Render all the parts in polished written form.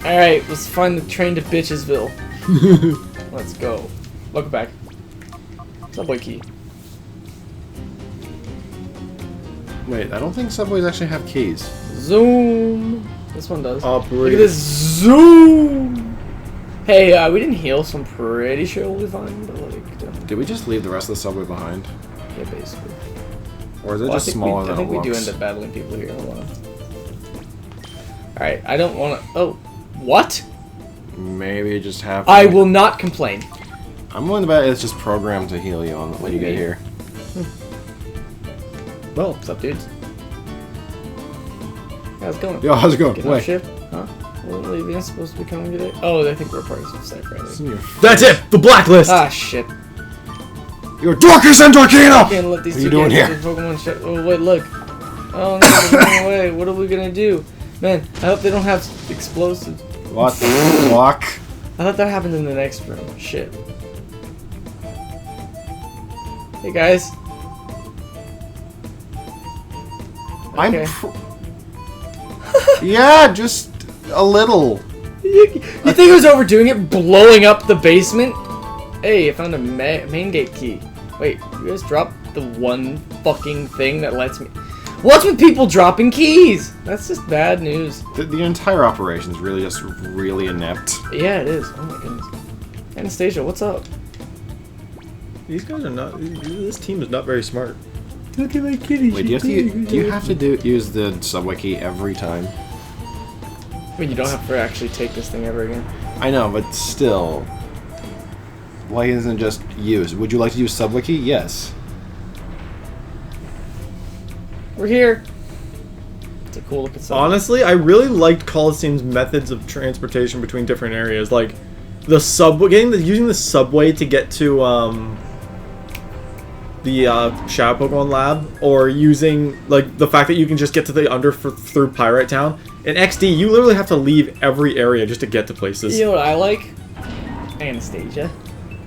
Alright, let's find the train to Bitchesville. Let's go. Welcome back. Subway key. Wait, I don't think subways actually have keys. Zoom. This one does. Operate. Look at this zoom. Hey, we didn't heal, so I'm pretty sure we'll be fine. But like, Did we just leave the rest of the subway behind? yeah, basically. Or is it just smaller than it looks? I think we do end up battling people here. Hold on. Alright, I don't want to... Oh, what? Maybe it just happened. I will not complain. I'm willing to bet it's just programmed to heal you when you get here. Well, what's up, dudes? How's it going? Yo, how's it going? Getting off shift? Huh? What are you supposed to be coming today? Oh, I think we're part of Sec, right? That's it! The blacklist! Ah, shit. You're Dorks and Dorkino! Can't let these What are you two doing get here? Pokemon shit. Oh, wait, look. Oh, no, they're running away. What are we gonna do? Man, I hope they don't have explosives. What the fuck? I thought that happened in the next room. Shit. Hey, guys. Okay. Yeah, just a little. You think it was overdoing it, blowing up the basement? Hey, I found a main gate key. Wait, you guys dropped the one fucking thing that lets me... What's with people dropping keys? That's just bad news. The entire operation is really just really inept. Yeah, it is. Oh my goodness. Anastasia, what's up? These guys are not... This team is not very smart. Look at my kitty. Wait, do you have to use the subway key every time? I mean, you don't have to actually take this thing ever again. I know, but still. Why isn't it just used? Would you like to use subway key? Yes. We're here. It's a cool looking song. Honestly, I really liked Colosseum's methods of transportation between different areas. Like, the subway... using the subway to get to, the Shadow Pokemon Lab, or using like the fact that you can just get to the through Pirate Town. In XD, you literally have to leave every area just to get to places. You know what I like? Anastasia.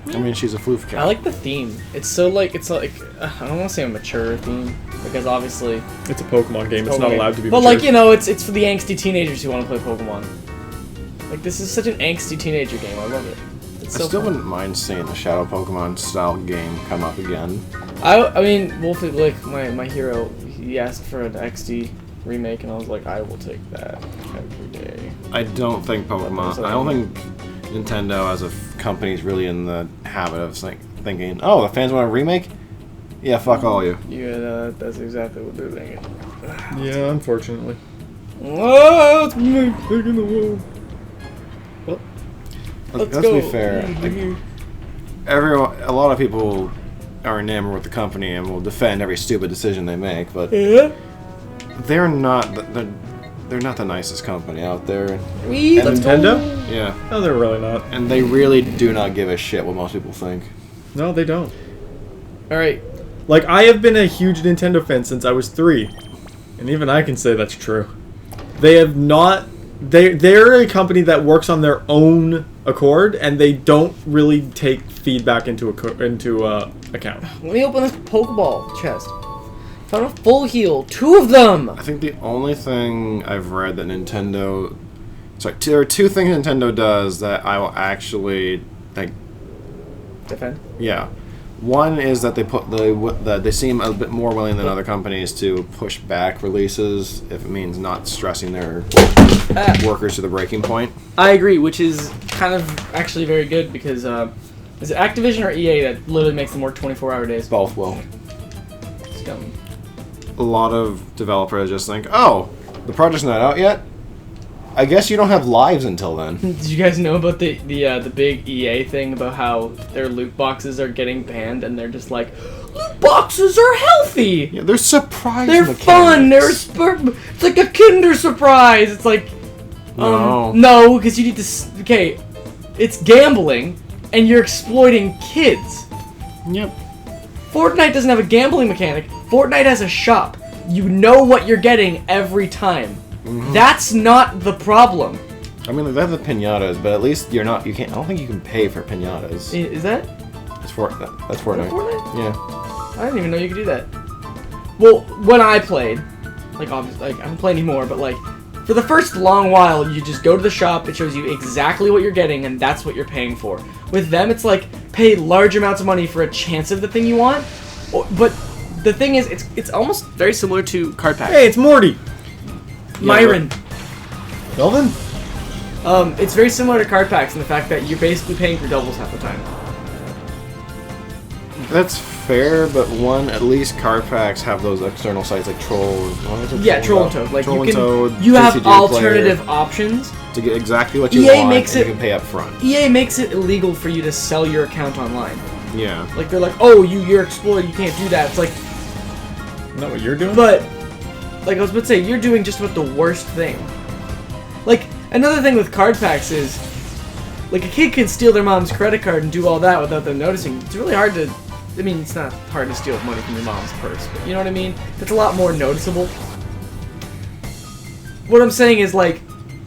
I mean, she's a floof cat. I like the theme. It's so like I don't want to say a mature theme because obviously It's a Pokemon game. It's not allowed to be. But mature. like, you know, it's for the angsty teenagers who want to play Pokemon. Like, this is such an angsty teenager game. I love it. It's I so still fun. wouldn't mind seeing a Shadow Pokemon style game come up again. I mean, Wolfie Lick, my hero, he asked for an XD remake, and I was like, I will take that every day. I don't think Pokemon. I don't think Nintendo as a company is really in the habit of thinking, oh, the fans want a remake? Yeah, fuck all you. Yeah, that's exactly what they're thinking. Yeah, unfortunately. Oh, it's me taking the wall. Well, Let's be fair. A lot of people are enamored with the company and will defend every stupid decision they make, but yeah. they're not the nicest company out there. Nintendo? Yeah. No, they're really not. And they really do not give a shit what most people think. No, they don't. All right. Like, I have been a huge Nintendo fan since I was 3, and even I can say that's true. They have not. They're a company that works on their own accord, and they don't really take feedback into account. Let me open this Pokeball chest. Found a full heal. 2 of them! I think the only thing I've read that Nintendo... Sorry, there are 2 things Nintendo does that I will actually think... Defend? Yeah. One is that they seem a bit more willing than other companies to push back releases if it means not stressing their workers to the breaking point. I agree, which is kind of actually very good because is it Activision or EA that literally makes them work 24-hour days? Both will. Scum. A lot of developers just think, oh, the project's not out yet? I guess you don't have lives until then. Did you guys know about the big EA thing about how their loot boxes are getting banned and they're just like, loot boxes are healthy! Yeah, they're surprise They're mechanics. fun! It's like a Kinder Surprise! It's like... No, because you need to... Okay, it's gambling and you're exploiting kids. Yep. Fortnite doesn't have a gambling mechanic. Fortnite has a shop. You know what you're getting every time. Mm-hmm. That's not the problem. I mean, they have the pinatas, but at least you're not. You can't. I don't think you can pay for pinatas. Is that? That's Fortnite. That's Fortnite. Yeah. I didn't even know you could do that. Well, when I played, like obviously, like I don't play anymore, but like For the first long while, you just go to the shop, it shows you exactly what you're getting, and that's what you're paying for. With them, it's like, pay large amounts of money for a chance of the thing you want, but the thing is, it's almost very similar to card packs. Hey, it's Morty. Myron. Melvin? It's very similar to card packs in the fact that you're basically paying for doubles half the time. That's fair, but at least card packs have those external sites like Troll. Yeah, Troll and Toad. Like Troll and Toad, you have TCG alternative player options to get exactly what you EA want. Makes and it, you can pay up front. EA makes it illegal for you to sell your account online. Yeah. Like they're like, oh, you're exploited. You can't do that. It's like, Isn't that what you're doing? but like I was about to say, you're doing just about the worst thing. Like another thing with card packs is, like a kid can steal their mom's credit card and do all that without them noticing. It's really hard to. I mean, it's not hard to steal money from your mom's purse, but you know what I mean? It's a lot more noticeable. What I'm saying is, like,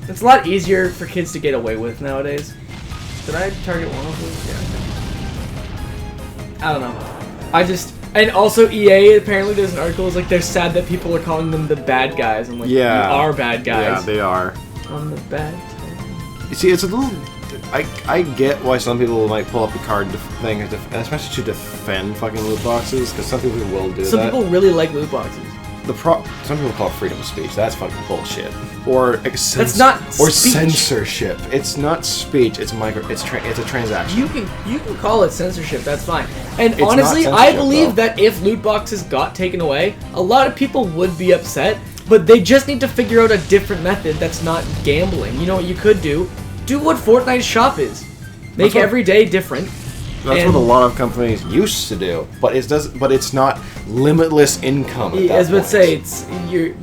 it's a lot easier for kids to get away with nowadays. Did I target one of those? Yeah. I don't know. And also EA, apparently there's an article, it's like they're sad that people are calling them the bad guys. I'm like, Yeah. you are bad guys. Yeah, they are. I'm the bad guy. You see, it's a little. I get why some people might pull up the card thing, especially to defend fucking loot boxes, because some people will do Some that. people really like loot boxes. Some people call it freedom of speech. That's fucking bullshit. Or That's not or speech. censorship. It's not speech. It's it's a transaction. You can call it censorship, that's fine. And It's honestly, not I censorship, believe though. that if loot boxes got taken away, a lot of people would be upset, but they just need to figure out a different method that's not gambling. You know what you could do? Do what Fortnite's shop is. Make every day different. That's what a lot of companies used to do, but it's not limitless income. At that As I would point. say, it's you're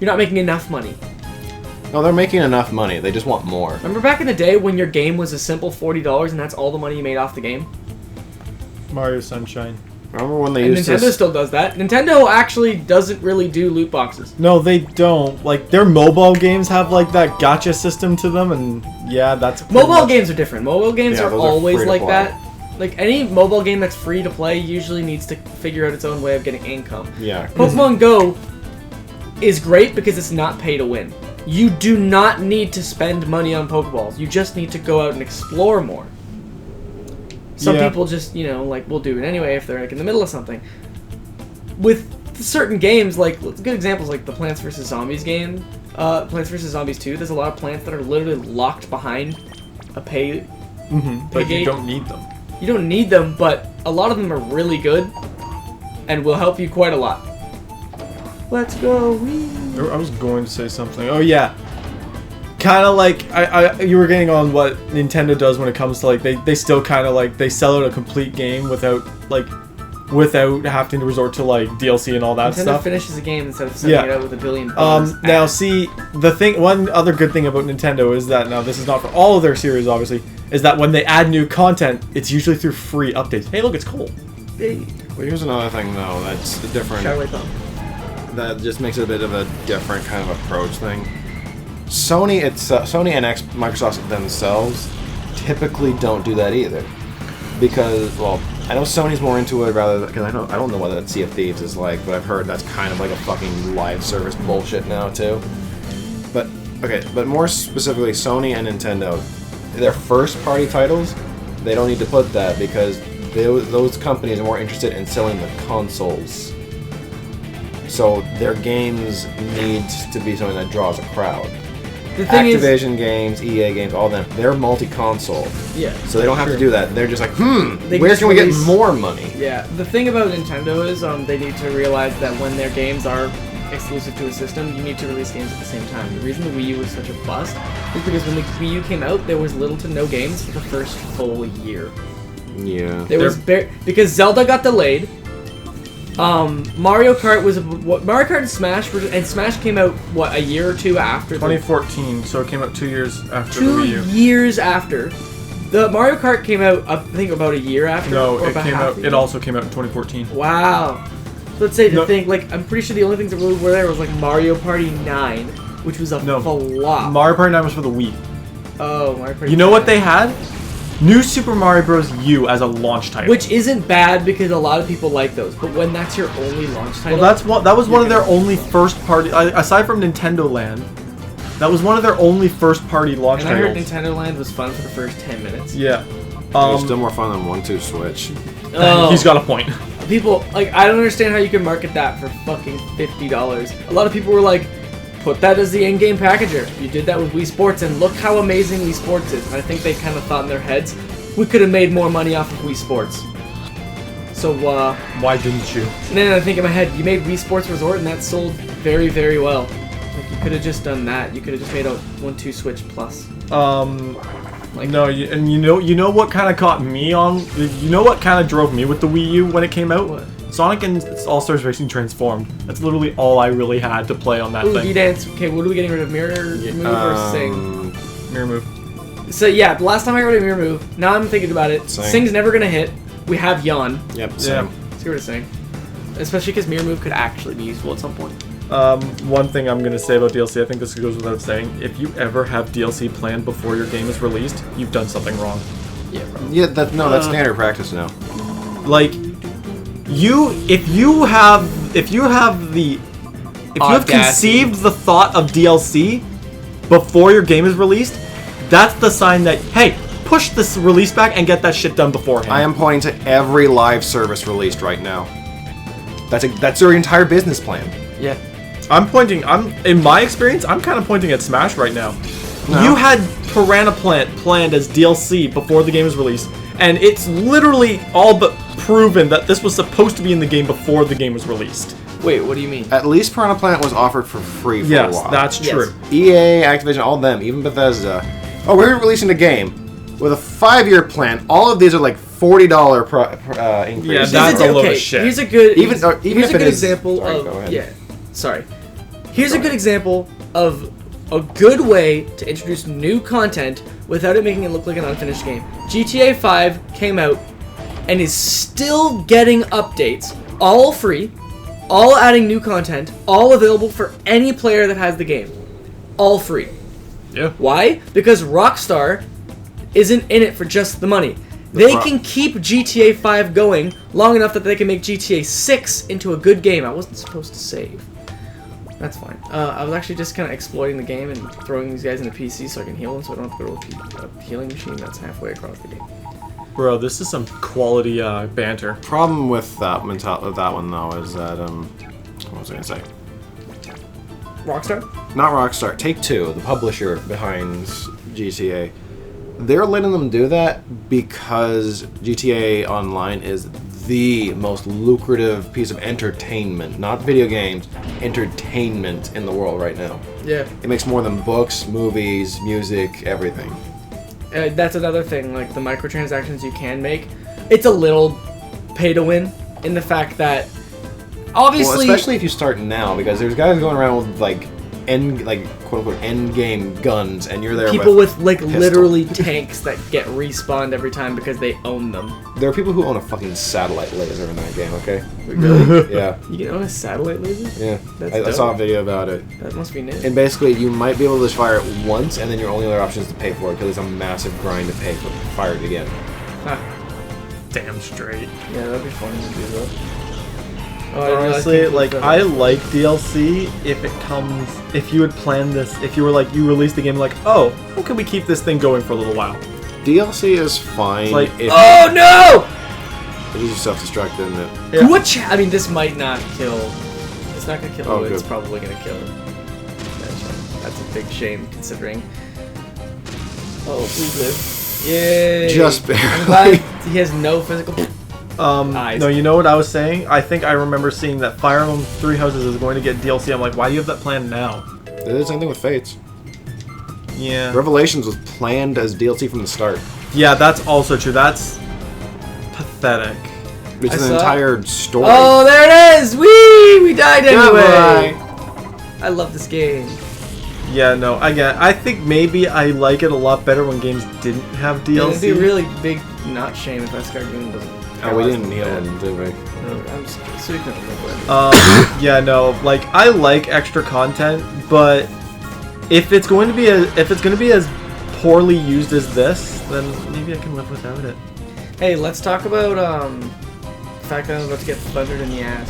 not making enough money. No, they're making enough money. They just want more. Remember back in the day when your game was a simple $40 and that's all the money you made off the game? Mario Sunshine. Remember when they And used Nintendo to? still does that. Nintendo actually doesn't really do loot boxes. No, they don't. Like, their mobile games have, like, that gotcha system to them, and yeah, that's... pretty Mobile much- games are different. Mobile games Yeah, are those are always free to like play. that. Like any mobile game that's free to play usually needs to figure out its own way of getting income. Yeah. Pokemon Go is great because it's not pay to win. You do not need to spend money on Pokeballs. You just need to go out and explore more. Some Yeah. people just, like, will do it anyway if they're like in the middle of something. With certain games, like good examples, like the Plants vs Zombies game, Plants vs Zombies 2. There's a lot of plants that are literally locked behind a pay. But gate. you don't need them. You don't need them, but a lot of them are really good and will help you quite a lot. Let's go. Wee. I was going to say something. Oh, yeah. Kind of like, you were getting on what Nintendo does when it comes to, like, they still kind of, like, they sell out a complete game without having to resort to, like, DLC and all that Nintendo stuff. finishes a game instead of sending Yeah. it out with a billion bugs. Now, see, one other good thing about Nintendo is that, now this is not for all of their series, obviously, is that when they add new content, it's usually through free updates. Hey, look, it's cold. Hey, Well, here's another thing though. That's a different. Charlie Thumb. That just makes it a bit of a different kind of approach thing. Sony and Microsoft themselves typically don't do that either, because I know Sony's more into it rather because I don't know what that Sea of Thieves is like, but I've heard that's kind of like a fucking live service bullshit now too. But more specifically, Sony and Nintendo, their first party titles, they don't need to put that because those companies are more interested in selling the consoles. So their games need to be something that draws a crowd. The thing Activision games, EA games, all them, they're multi-console. Yeah. So they don't have to do that. They're just like, They where just can we get release- more money? Yeah, the thing about Nintendo is they need to realize that when their games are exclusive to a system, you need to release games at the same time. The reason the Wii U was such a bust is because when the Wii U came out, there was little to no games for the first full year. Yeah. There was because Zelda got delayed. Mario Kart Mario Kart and Smash came out a year or two after. 2014, so it came out 2 years after the 2 Wii U. years after. The Mario Kart came out, I think, about a year after. No, or it about came half out. a year. It also came out in 2014. Wow. So let's say No. I'm pretty sure the only things that really were there was like Mario Party 9, which was a flop. Mario Party 9 was for the Wii. Oh, Mario Party. You know 9. what they had? New Super Mario Bros. U as a launch title. Which isn't bad because a lot of people like those, but when that's your only launch title, that was one of their only first party aside from Nintendo Land. That was one of their only first-party launch And I heard titles. Nintendo Land was fun for the first 10 minutes. Yeah. It's still more fun than 1-2 Switch. Oh. He's got a point. People, like, I don't understand how you can market that for fucking $50. A lot of people were like, put that as the in-game packager. You did that with Wii Sports, and look how amazing Wii Sports is. And I think they kind of thought in their heads, we could have made more money off of Wii Sports. So, Why didn't you? and then I think in my head, you made Wii Sports Resort, and that sold very, very well. Like, you could have just done that. You could have just made a 1-2 Switch Plus. Like, No, and you know what kind of caught me on? You know what kind of drove me with the Wii U when it came out? What? Sonic and All-Stars Racing Transformed. That's literally all I really had to play on that Ooh, thing. D-Dance. Okay, what are we getting rid of? Mirror Move or Sing? Mirror Move. So, yeah, the last time I got rid of Mirror Move, now I'm thinking about it. Sing. Sing's never going to hit. We have Yawn. Yep, Yeah. same. Let's get rid of Sing. Especially because Mirror Move could actually be useful at some point. One thing I'm gonna say about DLC, I think this goes without saying. If you ever have DLC planned before your game is released, you've done something wrong. Yeah, bro. Yeah, that's standard practice now. Like, if you have Audacity. conceived the thought of DLC before your game is released, that's the sign that, hey, push this release back and get that shit done beforehand. I am pointing to every live service released right now. That's their entire business plan. Yeah. In my experience, I'm kind of pointing at Smash right now. No. You had Piranha Plant planned as DLC before the game was released, and it's literally all but proven that this was supposed to be in the game before the game was released. Wait, what do you mean? At least Piranha Plant was offered for free for a Yes, while. that's Yes. true. EA, Activision, all of them, even Bethesda. Oh, we're releasing a game with a 5-year plan. All of these are like $40 increase. Yeah, that's a load of shit. Here's a good Even here's if a it good is- example sorry, of go ahead. Sorry. Here's a good example of a good way to introduce new content without it making it look like an unfinished game. GTA 5 came out and is still getting updates, all free, all adding new content, all available for any player that has the game. All free. Yeah. Why? Because Rockstar isn't in it for just the money. They can keep GTA 5 going long enough that they can make GTA 6 into a good game. I wasn't supposed to save. That's fine. I was actually just kind of exploiting the game and throwing these guys in a PC so I can heal them so I don't have to go to a healing machine that's halfway across the game. Bro, this is some quality banter. Problem with that one though is that what was I gonna say? Rockstar? Not Rockstar. Take-Two, the publisher behind GTA. They're letting them do that because GTA Online is the most lucrative piece of entertainment, not video games, entertainment in the world right now. Yeah. It makes more than books, movies, music, everything. That's another thing, like the microtransactions you can make. It's a little pay to win in the fact that obviously, Well, especially if you start now, because there's guys going around with like quote unquote end game guns, and you're there. people with like pistol. literally tanks that get respawned every time because they own them. There are people who own a fucking satellite laser in that game. Okay. Really? Yeah. You can own a satellite laser? Yeah. That's I saw a dope. video about it. That must be new. And basically, you might be able to just fire it once, and then your only other option is to pay for it because it's a massive grind to pay for fire it again. Huh. Damn straight. Yeah, that'd be funny to do that. Oh, I didn't realize Honestly, people like, put I that. like DLC if you had planned this, if you were like, you released the game like, oh, how can we keep this thing going for a little while? DLC is fine Like- if Oh no! it is self-destruct, isn't it? Yeah. Which, I mean, this might not kill. It's not gonna kill. Oh, It's good. probably gonna kill. That's a big shame considering. Oh, please live. Yay! Just I'm barely. glad he has no physical. Eyes. No, you know what I was saying? I think I remember seeing that Fire Emblem Three Houses is going to get DLC. I'm like, why do you have that planned now? They did the same thing with Fates. Yeah. Revelations was planned as DLC from the start. Yeah, that's also true. That's pathetic. It's I an saw- entire story. Oh, there it is! Whee! We died anyway! Goodbye. I love this game. Yeah, no, I think maybe I like it a lot better when games didn't have DLC. It'd be a really big not shame if Escargoon doesn't. Oh, we didn't heal him, did we? I'm just so you can live with it. Yeah, no, like I like extra content, but if it's going to be as poorly used as this, then maybe I can live without it. Hey, let's talk about the fact that I'm about to get thundered in the ass.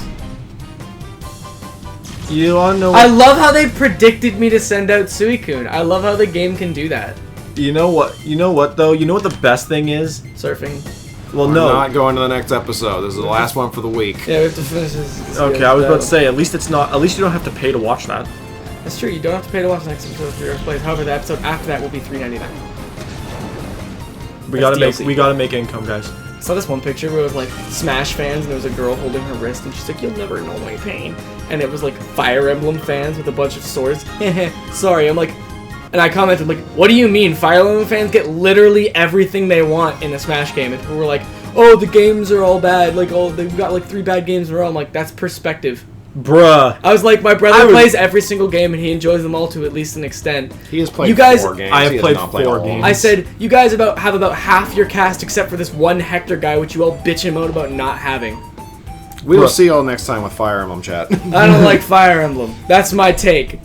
You wanna know? I love how they predicted me to send out Suicune. I love how the game can do that. You know what? You know what though? You know what the best thing is? Surfing. Well, We're no. not going to the next episode. This is the last one for the week. Yeah, we have to finish this. Okay, I was about to say, at least it's not. At least you don't have to pay to watch that. That's true. You don't have to pay to watch the next episode for your plays. However, the episode after that will be $3.99. We That's gotta DLC. make. We gotta make income, guys. I saw this one picture where it was like Smash fans and there was a girl holding her wrist and she's like, "You'll never know my pain." And it was like Fire Emblem fans with a bunch of swords. Sorry, I'm like, and I commented like, "What do you mean? Fire Emblem fans get literally everything they want in a Smash game." And people were like, "Oh, the games are all bad. Like, oh, they've got like 3 bad games in a row." I'm like, that's perspective. Bruh. I was like, my brother plays every single game and he enjoys them all to at least an extent. He has played You guys- 4 games. I have He has played not 4 all of them. games. I said, you guys have about half your cast except for this one Hector guy, which you all bitch him out about not having. We will see you all next time with Fire Emblem chat. I don't like Fire Emblem. That's my take.